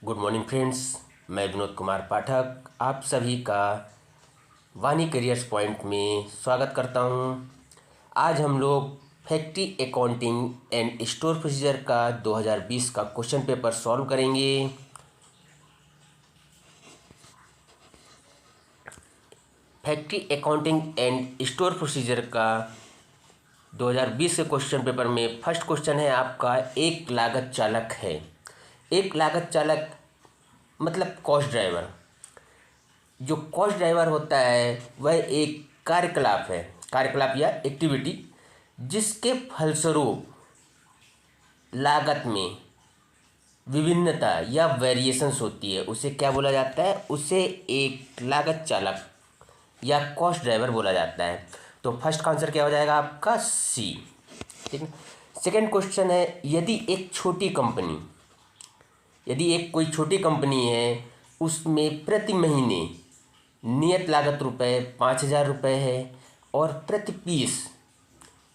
Good morning friends, मैं विनोद कुमार पाठक आप सभी का वानी करियर्स पॉइंट में स्वागत करता हूं। आज हम लोग factory accounting and store procedure का 2020 का क्वेश्चन पेपर सॉल्व करेंगे। Factory accounting and store procedure का 2020 के क्वेश्चन पेपर में फर्स्ट क्वेश्चन है आपका, एक लागत चालक है। एक लागत चालक मतलब कॉस्ट ड्राइवर। जो कॉस्ट ड्राइवर होता है वह एक कार्यकलाप या एक्टिविटी जिसके फलस्वरूप लागत में विभिन्नता या वेरिएशंस होती है, उसे क्या बोला जाता है? उसे एक लागत चालक या कॉस्ट ड्राइवर बोला जाता है। तो फर्स्ट का आंसर क्या हो जाएगा आपका? सी। ठीक है। सेकेंड क्वेश्चन है, यदि एक कोई छोटी कंपनी है, उसमें प्रति महीने नियत लागत ₹5,000 है और प्रति पीस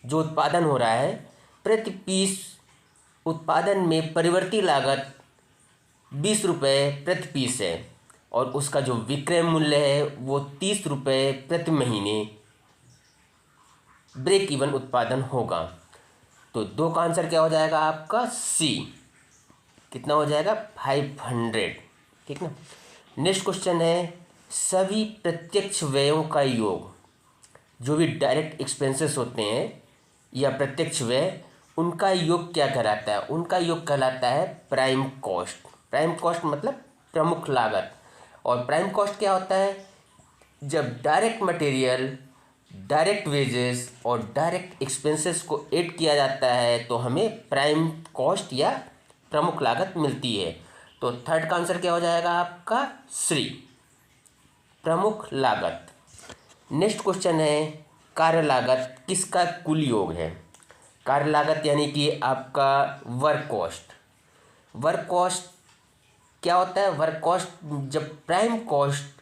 जो उत्पादन हो रहा है, प्रति पीस उत्पादन में परिवर्ती लागत ₹20 प्रति पीस है और उसका जो विक्रय मूल्य है वो ₹30 प्रति महीने ब्रेक इवन उत्पादन होगा। तो दो का आंसर क्या हो जाएगा आपका? सी। कितना हो जाएगा? 500। ठीक ना। नेक्स्ट क्वेश्चन है, सभी प्रत्यक्ष व्ययों का योग, जो भी डायरेक्ट एक्सपेंसेस होते हैं या प्रत्यक्ष व्यय, उनका योग क्या कहलाता है? उनका योग कहलाता है प्राइम कॉस्ट। प्राइम कॉस्ट मतलब प्रमुख लागत। और प्राइम कॉस्ट क्या होता है? जब डायरेक्ट मटेरियल, डायरेक्ट वेजेस और डायरेक्ट एक्सपेंसेस को ऐड किया जाता है तो हमें प्राइम कॉस्ट या प्रमुख लागत मिलती है। तो थर्ड का आंसर क्या हो जाएगा आपका? सी, प्रमुख लागत। नेक्स्ट क्वेश्चन है, कार्य लागत किसका कुल योग है? कार्य लागत यानी कि आपका वर्क कॉस्ट। वर्क कॉस्ट क्या होता है? वर्क कॉस्ट जब प्राइम कॉस्ट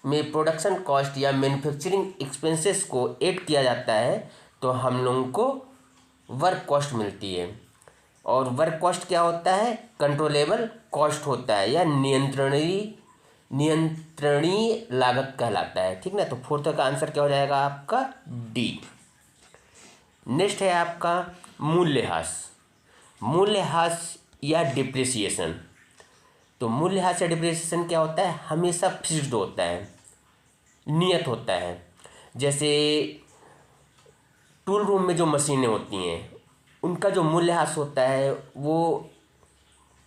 में प्रोडक्शन कॉस्ट या मैन्युफैक्चरिंग एक्सपेंसेस को ऐड किया जाता है तो हम लोगों को वर्क कॉस्ट मिलती है। और वर्क कॉस्ट क्या होता है? कंट्रोलेबल कॉस्ट होता है या नियंत्रणीय लागत कहलाता है। ठीक ना। तो फोर्थ का आंसर क्या हो जाएगा आपका? डी। नेक्स्ट है आपका मूल्यह्रास। मूल्यह्रास या डिप्रिसिएशन। तो मूल्यह्रास या डिप्रिसिएशन क्या होता है? हमेशा फिक्स्ड होता है, नियत होता है। जैसे टूल रूम में जो मशीनें होती हैं उनका जो मूल्यह्रास होता है वो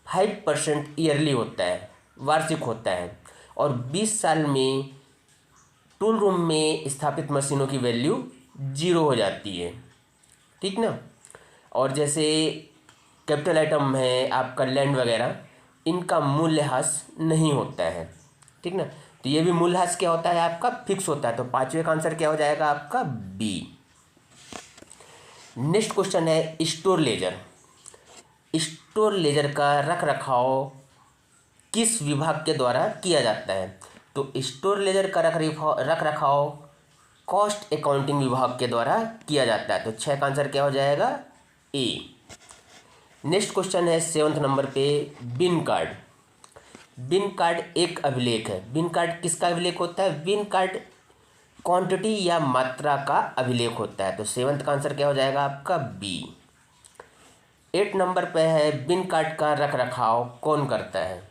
5% ईयरली होता है, वार्षिक होता है। और 20 साल में टूल रूम में स्थापित मशीनों की वैल्यू 0 हो जाती है। ठीक ना। और जैसे कैपिटल आइटम है आपका लैंड वगैरह, इनका मूल्यह्रास नहीं होता है। ठीक ना। तो ये भी मूल्यह्रास क्या होता है आपका? फिक्स होता है। तो पांचवें का आंसर क्या हो जाएगा आपका? बी। नेक्स्ट क्वेश्चन है, स्टोर लेजर। स्टोर लेजर का रख रखाव किस विभाग के द्वारा किया जाता है? तो स्टोर लेजर का रख रखाव कॉस्ट अकाउंटिंग विभाग के द्वारा किया जाता है। तो 6 का आंसर क्या हो जाएगा? ए। नेक्स्ट क्वेश्चन है 7वें नंबर पे, बिन कार्ड। बिन कार्ड एक अभिलेख है। बिन कार्ड किसका अभिलेख होता है? बिन कार्ड क्वांटिटी या मात्रा का अभिलेख होता है। तो 7वें का आंसर क्या हो जाएगा आपका? बी। 8 नंबर पे है, बिन कार्ड का रख रखाव कौन करता है?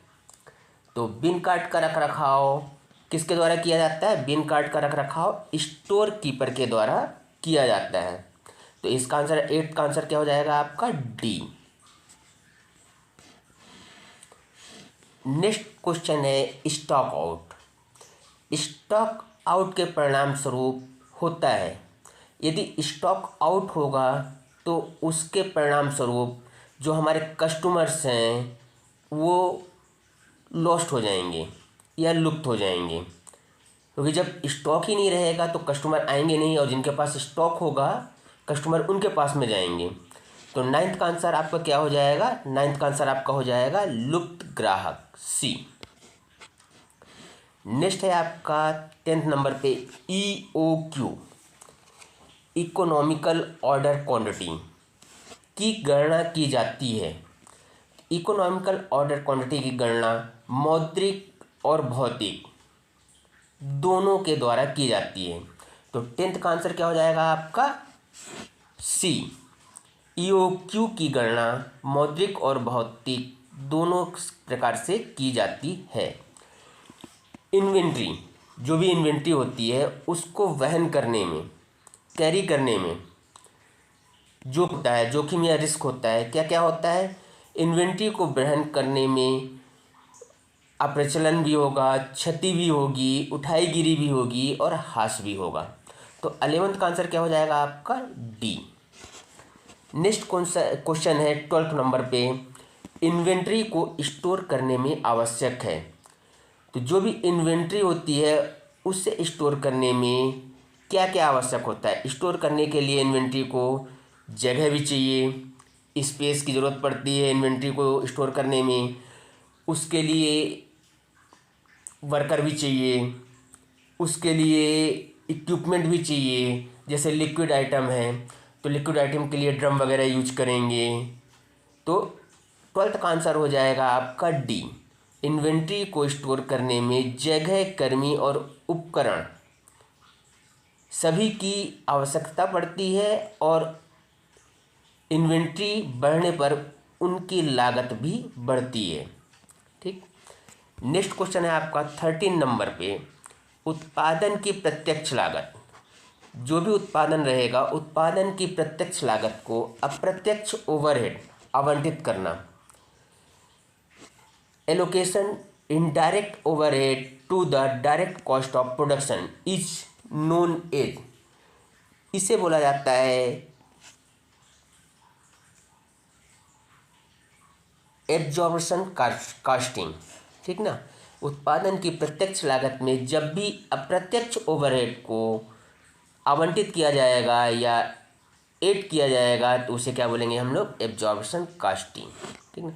तो बिन कार्ड का रख रखाव किसके द्वारा किया जाता है? बिन कार्ड का रख रखाव स्टोर कीपर के द्वारा किया जाता है। तो इसका आंसर 8 का आंसर क्या हो जाएगा आपका? डी। नेक्स्ट क्वेश्चन है, स्टॉक आउट। स्टॉक आउट के परिणाम स्वरूप होता है, यदि स्टॉक आउट होगा तो उसके परिणाम स्वरूप जो हमारे कस्टमर्स हैं वो लॉस्ट हो जाएंगे या लुप्त हो जाएंगे। क्योंकि जब स्टॉक ही नहीं रहेगा तो कस्टमर आएंगे नहीं, और जिनके पास स्टॉक होगा कस्टमर उनके पास में जाएंगे। तो 9th का आंसर आपका क्या हो जाएगा? 9th का आंसर आपका हो जाएगा लुप्त ग्राहक, सी। नेक्स्ट है आपका 10th नंबर पे, EOQ, इकोनॉमिकल ऑर्डर क्वांटिटी की गणना की जाती है। इकोनॉमिकल ऑर्डर क्वांटिटी की गणना मौद्रिक और भौतिक दोनों के द्वारा की जाती है। तो 10th का आंसर क्या हो जाएगा आपका? सी। ईओक्यू की गणना मौद्रिक और भौतिक दोनों प्रकार से की जाती है। इन्वेंट्री, जो भी इन्वेंट्री होती है उसको वहन करने में, कैरी करने में जो होता है जोखिम या रिस्क होता है, क्या क्या होता है? इन्वेंट्री को वहन करने में अप्रचलन भी होगा, क्षति भी होगी, उठाईगिरी भी होगी और हास भी होगा। तो 11th का आंसर क्या हो जाएगा आपका? डी। नेक्स्ट क्वेश्चन है 12th नंबर पे, इन्वेंट्री को स्टोर करने में आवश्यक है। तो जो भी इन्वेंट्री होती है उससे स्टोर करने में क्या क्या आवश्यक होता है? स्टोर करने के लिए इन्वेंट्री को जगह भी चाहिए, स्पेस की ज़रूरत पड़ती है इन्वेंट्री को स्टोर करने में, उसके लिए वर्कर भी चाहिए, उसके लिए इक्विपमेंट भी चाहिए। जैसे लिक्विड आइटम है तो लिक्विड आइटम के लिए ड्रम वगैरह यूज करेंगे। तो 12th का आंसर हो जाएगा आपका डी। इन्वेंट्री को स्टोर करने में जगह, कर्मी और उपकरण सभी की आवश्यकता पड़ती है और इन्वेंट्री बढ़ने पर उनकी लागत भी बढ़ती है। ठीक। नेक्स्ट क्वेश्चन है आपका 13 नंबर पे, उत्पादन की प्रत्यक्ष लागत। जो भी उत्पादन रहेगा उत्पादन की प्रत्यक्ष लागत को अप्रत्यक्ष ओवरहेड आवंटित करना। Allocation indirect overhead to the direct cost of production is known as, इसे बोला जाता है एब्जॉर्प्शन कास्टिंग। ठीक ना। उत्पादन की प्रत्यक्ष लागत में जब भी अप्रत्यक्ष ओवरहेड को आवंटित किया जाएगा या ऐड किया जाएगा तो उसे क्या बोलेंगे हम लोग? Absorption casting. ठीक ना।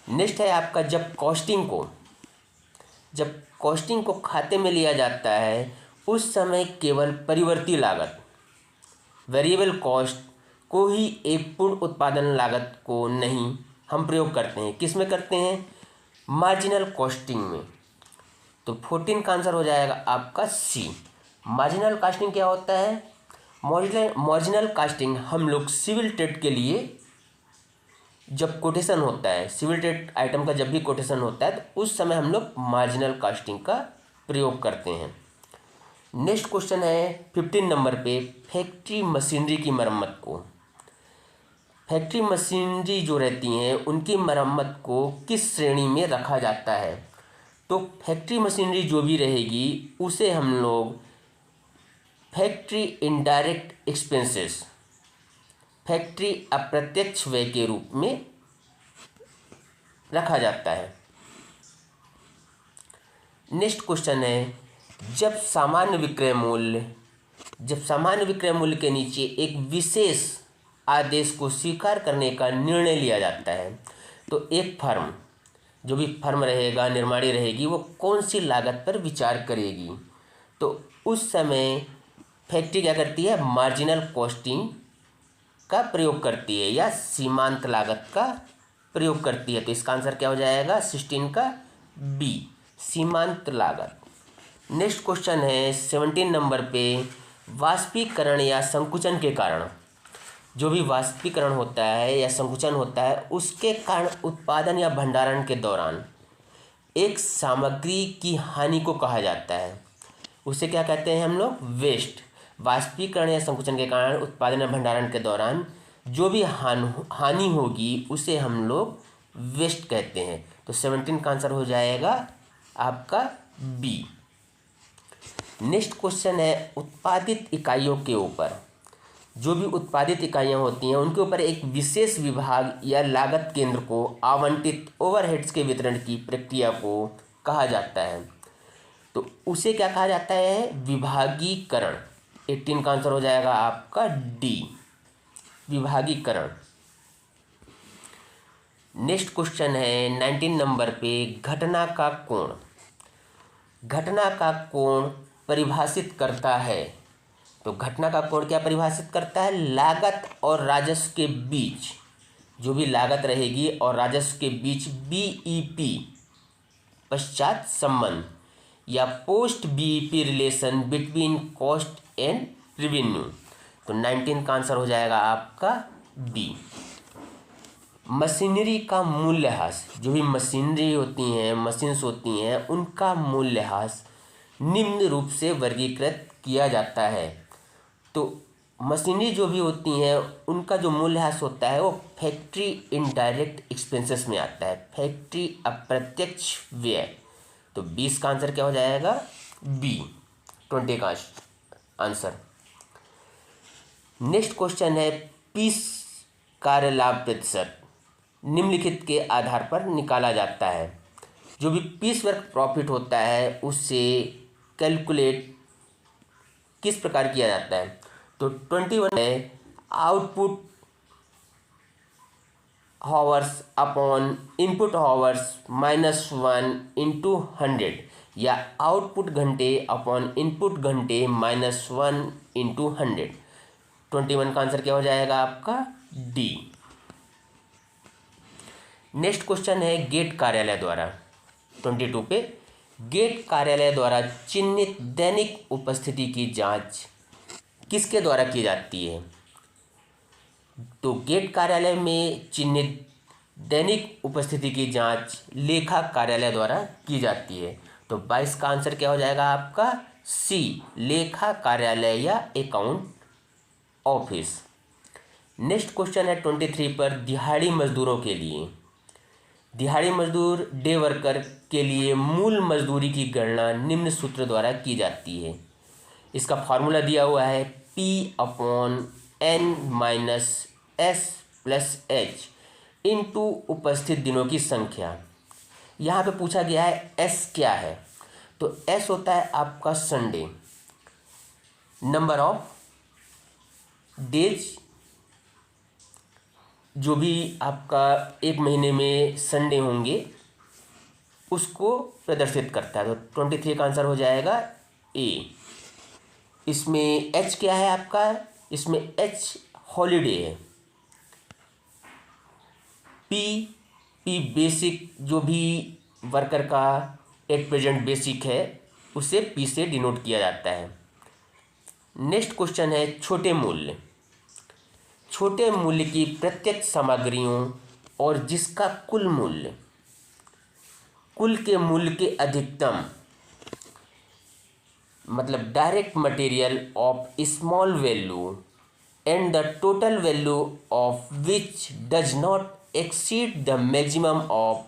नेक्स्ट है आपका, जब कॉस्टिंग को खाते में लिया जाता है उस समय केवल परिवर्ती लागत, वेरिएबल कॉस्ट को ही एक पूर्ण उत्पादन लागत को नहीं हम प्रयोग करते हैं। किस में करते हैं? मार्जिनल कॉस्टिंग में। तो 14 का आंसर हो जाएगा आपका सी। मार्जिनल कास्टिंग क्या होता है? मार्जिनल कास्टिंग हम लोग सिविल ट्रेड के लिए जब कोटेशन होता है, सिविल ट्रेड आइटम का जब भी कोटेशन होता है तो उस समय हम लोग मार्जिनल कास्टिंग का प्रयोग करते हैं। नेक्स्ट क्वेश्चन है 15 नंबर पे, फैक्ट्री मशीनरी की मरम्मत को, फैक्ट्री मशीनरी जो रहती हैं उनकी मरम्मत को किस श्रेणी में रखा जाता है? तो फैक्ट्री मशीनरी जो भी रहेगी उसे हम लोग फैक्ट्री इनडायरेक्ट एक्सपेंसेस, फैक्ट्री अप्रत्यक्ष व्यय के रूप में रखा जाता है। नेक्स्ट क्वेश्चन है, जब सामान्य विक्रय मूल्य के नीचे एक विशेष आदेश को स्वीकार करने का निर्णय लिया जाता है तो एक फर्म, जो भी फर्म रहेगा, निर्माणी रहेगी, वो कौन सी लागत पर विचार करेगी? तो उस समय फैक्ट्री क्या करती है? मार्जिनल कॉस्टिंग का प्रयोग करती है या सीमांत लागत का प्रयोग करती है। तो इसका आंसर क्या हो जाएगा? 16 का बी, सीमांत लागत। नेक्स्ट क्वेश्चन है 17 नंबर पे, वाष्पीकरण या संकुचन के कारण, जो भी वाष्पीकरण होता है या संकुचन होता है उसके कारण उत्पादन या भंडारण के दौरान एक सामग्री की हानि को कहा जाता है। उसे क्या कहते हैं हम लोग? वेस्ट। वाष्पीकरण या संकुचन के कारण उत्पादन या भंडारण के दौरान जो भी हानि होगी उसे हम लोग वेस्ट कहते हैं। तो 17 का आंसर हो जाएगा आपका बी। नेक्स्ट क्वेश्चन है, उत्पादित इकाइयों के ऊपर, जो भी उत्पादित इकाइयाँ होती हैं उनके ऊपर एक विशेष विभाग या लागत केंद्र को आवंटित ओवरहेड्स के वितरण की प्रक्रिया को कहा जाता है। तो उसे क्या कहा जाता है? विभागीकरण। 18 का आंसर हो जाएगा आपका डी, विभागीकरण। नेक्स्ट क्वेश्चन है 19 नंबर पे, घटना का कोण। घटना का कोण परिभाषित करता है, तो घटना का कोण क्या परिभाषित करता है? लागत और राजस्व के बीच जो भी लागत रहेगी और राजस्व के बीच बीईपी पश्चात संबंध या post BEP relation between cost and revenue. तो 19 का आंसर हो जाएगा आपका बी। मशीनरी का मूल्यह्रास, जो भी मशीनरी होती हैं, मशीन्स होती हैं, उनका मूल्यह्रास निम्न रूप से वर्गीकृत किया जाता है। तो मशीनरी जो भी होती हैं उनका जो मूल्यह्रास होता है वो फैक्ट्री इनडायरेक्ट एक्सपेंसेस में आता है, फैक्ट्री अप्रत्यक्ष व्यय। तो 20 का आंसर क्या हो जाएगा? बी, 20 का आंसर। नेक्स्ट क्वेश्चन है पीस कार्य लाभ प्रतिशत निम्नलिखित के आधार पर निकाला जाता है। जो भी पीस वर्क प्रॉफिट होता है उससे कैलकुलेट किस प्रकार किया जाता है? तो 21 है output hours upon input hours -1 into 100 या आउटपुट घंटे अपॉन इनपुट घंटे -1 इंटू 100। 21 का आंसर क्या हो जाएगा आपका? डी। नेक्स्ट क्वेश्चन है गेट कार्यालय द्वारा 22 पे, गेट कार्यालय द्वारा चिन्हित दैनिक उपस्थिति की जांच किसके द्वारा की जाती है? तो गेट कार्यालय में चिन्हित दैनिक उपस्थिति की जांच लेखा कार्यालय द्वारा की जाती है। तो 22 का आंसर क्या हो जाएगा आपका? सी, लेखा कार्यालय या अकाउंट ऑफिस। नेक्स्ट क्वेश्चन है 23 पर दिहाड़ी मजदूरों के लिए, दिहाड़ी मजदूर डे वर्कर के लिए मूल मजदूरी की गणना निम्न सूत्र द्वारा की जाती है। इसका फॉर्मूला दिया हुआ है P/N-S+H इंटू उपस्थित दिनों की संख्या। यहाँ पे पूछा गया है S क्या है? तो S होता है आपका संडे, नंबर ऑफ डेज, जो भी आपका एक महीने में संडे होंगे उसको प्रदर्शित करता है। तो 23 का आंसर हो जाएगा ए। इसमें H क्या है आपका? इसमें H हॉलीडे है। P बेसिक, जो भी वर्कर का एट प्रेजेंट बेसिक है उसे P से डिनोट किया जाता है। नेक्स्ट क्वेश्चन है छोटे मूल्य, छोटे मूल्य की प्रत्यक्ष सामग्रियों और जिसका कुल मूल्य कुल के मूल्य के अधिकतम, मतलब direct material of small value and the total value of which does not exceed the maximum of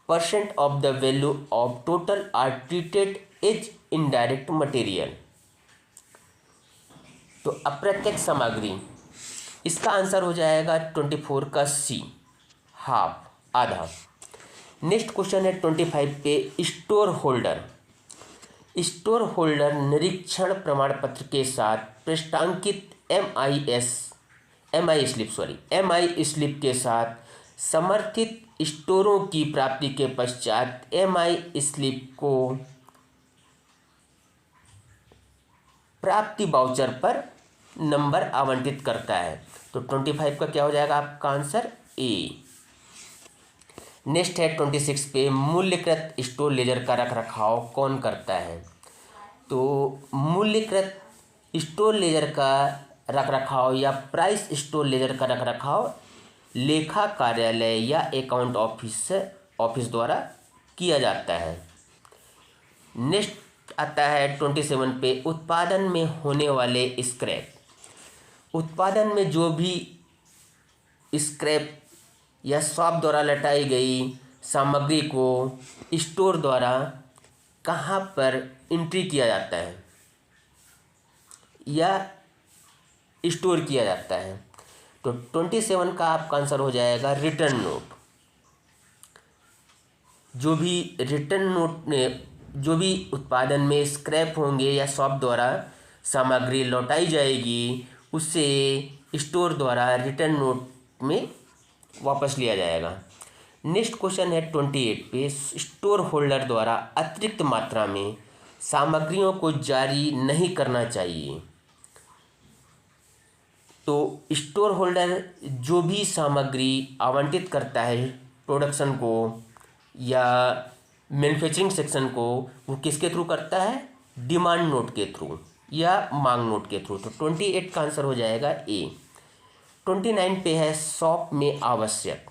percent of the value of total are treated as indirect material. तो अप्रत्यक्ष सामग्री, इसका आंसर हो जाएगा 24 का सी, हाफ, आधा। Next question है 25 पे स्टोर होल्डर, स्टोर होल्डर निरीक्षण प्रमाण पत्र के साथ पृष्ठांकित एमआई स्लिप के साथ समर्थित स्टोरों की प्राप्ति के पश्चात एमआई स्लिप को प्राप्ति वाउचर पर नंबर आवंटित करता है। तो 25 का क्या हो जाएगा आपका आंसर? ए। नेक्स्ट है 26 पे मूल्यकृत स्टोर लेजर का रखरखाव कौन करता है? तो मूल्यकृत स्टोर लेजर का रखरखाव या प्राइस स्टोर लेजर का रखरखाव लेखा कार्यालय या अकाउंट ऑफिस द्वारा किया जाता है। नेक्स्ट आता है 27 पे उत्पादन में होने वाले स्क्रैप, उत्पादन में जो भी स्क्रैप या शॉप द्वारा लटाई गई सामग्री को स्टोर द्वारा कहाँ पर एंट्री किया जाता है या स्टोर किया जाता है? तो 27 का आपका आंसर हो जाएगा रिटर्न नोट। जो भी रिटर्न नोट में जो भी उत्पादन में स्क्रैप होंगे या शॉप द्वारा सामग्री लौटाई जाएगी उसे स्टोर द्वारा रिटर्न नोट में वापस लिया जाएगा। नेक्स्ट क्वेश्चन है 28 पे स्टोर होल्डर द्वारा अतिरिक्त मात्रा में सामग्रियों को जारी नहीं करना चाहिए। तो स्टोर होल्डर जो भी सामग्री आवंटित करता है प्रोडक्शन को या मैन्युफैक्चरिंग सेक्शन को, वो किसके थ्रू करता है? डिमांड नोट के थ्रू या मांग नोट के थ्रू। तो 28 का आंसर हो जाएगा ए। 29 पे है शॉप में आवश्यक।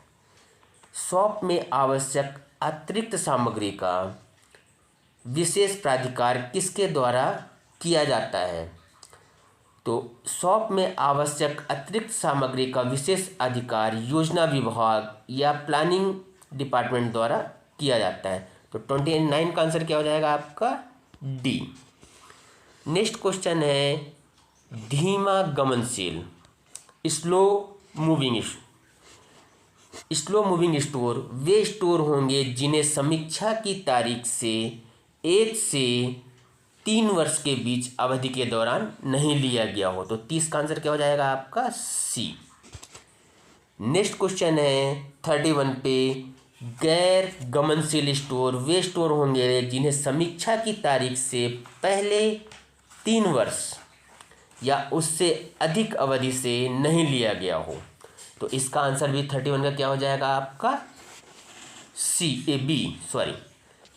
शॉप में आवश्यक अतिरिक्त सामग्री का विशेष प्राधिकार किसके द्वारा किया जाता है? तो शॉप में आवश्यक अतिरिक्त सामग्री का विशेष अधिकार योजना विभाग या प्लानिंग डिपार्टमेंट द्वारा किया जाता है। तो 29 का आंसर क्या हो जाएगा आपका? डी। नेक्स्ट क्वेश्चन है धीमा गमनशील स्लो मूविंग स्टोर वे स्टोर होंगे जिन्हें समीक्षा की तारीख से 1 से 3 वर्ष के बीच अवधि के दौरान नहीं लिया गया हो। तो 30 का आंसर क्या हो जाएगा आपका? सी। नेक्स्ट क्वेश्चन है 31 पे गैर गमनशील स्टोर वे स्टोर होंगे जिन्हें समीक्षा की तारीख से पहले 3 वर्ष या उससे अधिक अवधि से नहीं लिया गया हो। तो इसका आंसर भी 31 का क्या हो जाएगा आपका?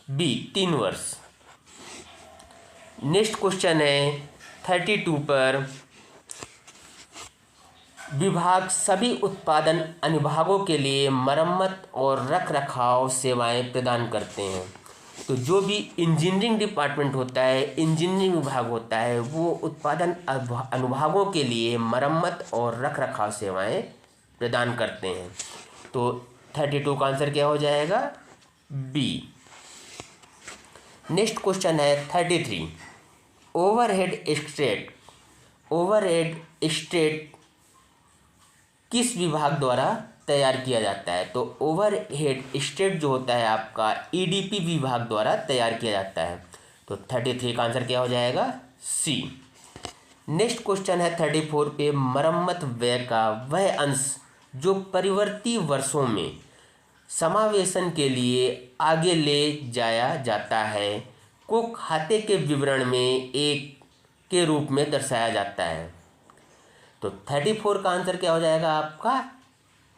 बी 3 वर्ष। नेक्स्ट क्वेश्चन है 32 पर विभाग सभी उत्पादन अनुभागों के लिए मरम्मत और रखरखाव सेवाएं प्रदान करते हैं। तो जो भी इंजीनियरिंग डिपार्टमेंट होता है, इंजीनियरिंग विभाग होता है, वो उत्पादन अनुभागों के लिए मरम्मत और रखरखाव सेवाएं प्रदान करते हैं। तो 32 का आंसर क्या हो जाएगा? बी। नेक्स्ट क्वेश्चन है 33 ओवरहेड स्टेट किस विभाग द्वारा तैयार किया जाता है? तो ओवरहेड स्टेट जो होता है आपका ईडीपी विभाग द्वारा तैयार किया जाता है। तो 33 का आंसर क्या हो जाएगा? सी। नेक्स्ट क्वेश्चन है 34 पे मरम्मत व्यय का वह अंश जो परिवर्ती वर्षों में समावेशन के लिए आगे ले जाया जाता है को खाते के विवरण में एक के रूप में दर्शाया जाता है। तो 34 का आंसर क्या हो जाएगा आपका?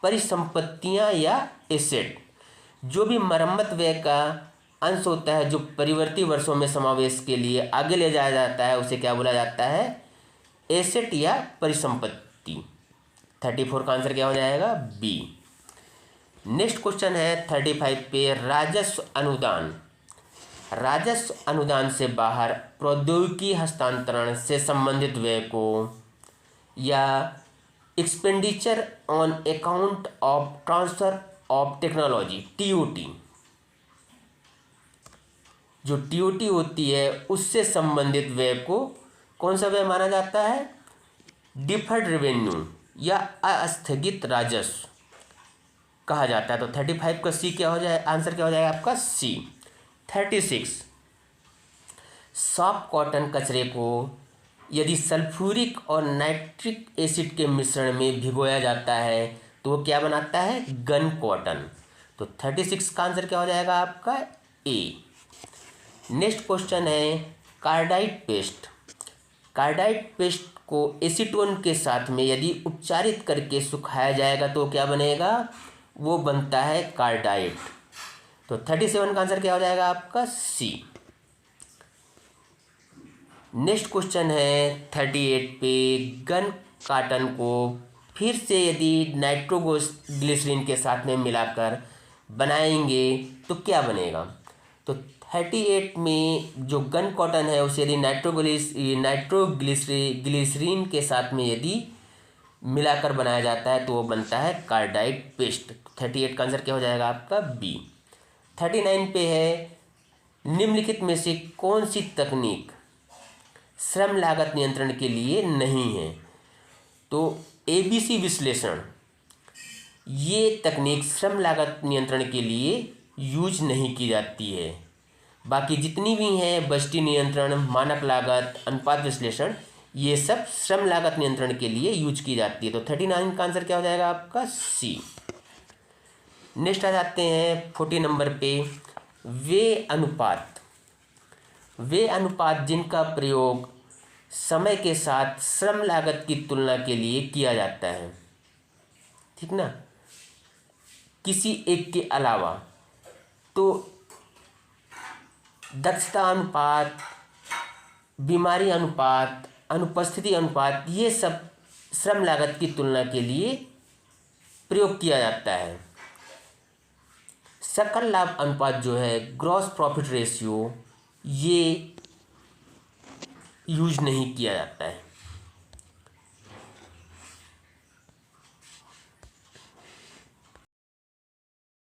परिसंपत्तियां या एसेट। जो भी मरम्मत व्यय का अंश होता है जो परिवर्ती वर्षों में समावेश के लिए आगे ले जाया जाता है उसे क्या बोला जाता है? एसेट या परिसंपत्ति। 34 का आंसर क्या हो जाएगा? बी। नेक्स्ट क्वेश्चन है 35 पे राजस्व अनुदान से बाहर प्रौद्योगिकी हस्तांतरण से संबंधित व्यय को या expenditure on account of transfer of technology TOT, जो टीओटी होती है उससे संबंधित व्यय को कौन सा व्यय माना जाता है? डिफर्ड रेवेन्यू या अस्थगित राजस्व कहा जाता है। तो 35 का सी क्या हो जाए? आंसर क्या हो जाएगा आपका? सी। 36 सॉफ्ट कॉटन कचरे को यदि सल्फ्यूरिक और नाइट्रिक एसिड के मिश्रण में भिगोया जाता है तो वो क्या बनाता है? Gun cotton. तो 36 का आंसर क्या हो जाएगा आपका? ए। नेक्स्ट क्वेश्चन है कार्डाइड पेस्ट को एसीटोन के साथ में यदि उपचारित करके सुखाया जाएगा तो क्या बनेगा? वो बनता है कार्डाइड। तो 37 का आंसर क्या हो जाएगा आपका? सी। नेक्स्ट क्वेश्चन है 38 पे गन कॉटन को फिर से यदि नाइट्रोग्लिसरीन के साथ में मिलाकर बनाएंगे तो क्या बनेगा? तो 38 में जो गन कॉटन है उसे यदि नाइट्रोग्लिसरीन के साथ में यदि मिलाकर बनाया जाता है तो वो बनता है कार्डाइड पेस्ट। 38 का आंसर क्या हो जाएगा आपका? बी। 39 पे है निम्नलिखित में से कौन सी तकनीक श्रम लागत नियंत्रण के लिए नहीं है? तो एबीसी विश्लेषण, ये तकनीक श्रम लागत नियंत्रण के लिए यूज नहीं की जाती है। बाकी जितनी भी हैं बजटी नियंत्रण, मानक लागत, अनुपात विश्लेषण, ये सब श्रम लागत नियंत्रण के लिए यूज की जाती है। तो 39 का आंसर क्या हो जाएगा आपका? सी। नेक्स्ट आ जाते हैं 40 नंबर पे वे अनुपात जिनका प्रयोग समय के साथ श्रम लागत की तुलना के लिए किया जाता है, ठीक ना, किसी एक के अलावा। तो दक्षता अनुपात, बीमारी अनुपात, अनुपस्थिति अनुपात, ये सब श्रम लागत की तुलना के लिए प्रयोग किया जाता है। सकल लाभ अनुपात जो है, ग्रॉस प्रॉफिट रेशियो, ये यूज नहीं किया जाता है।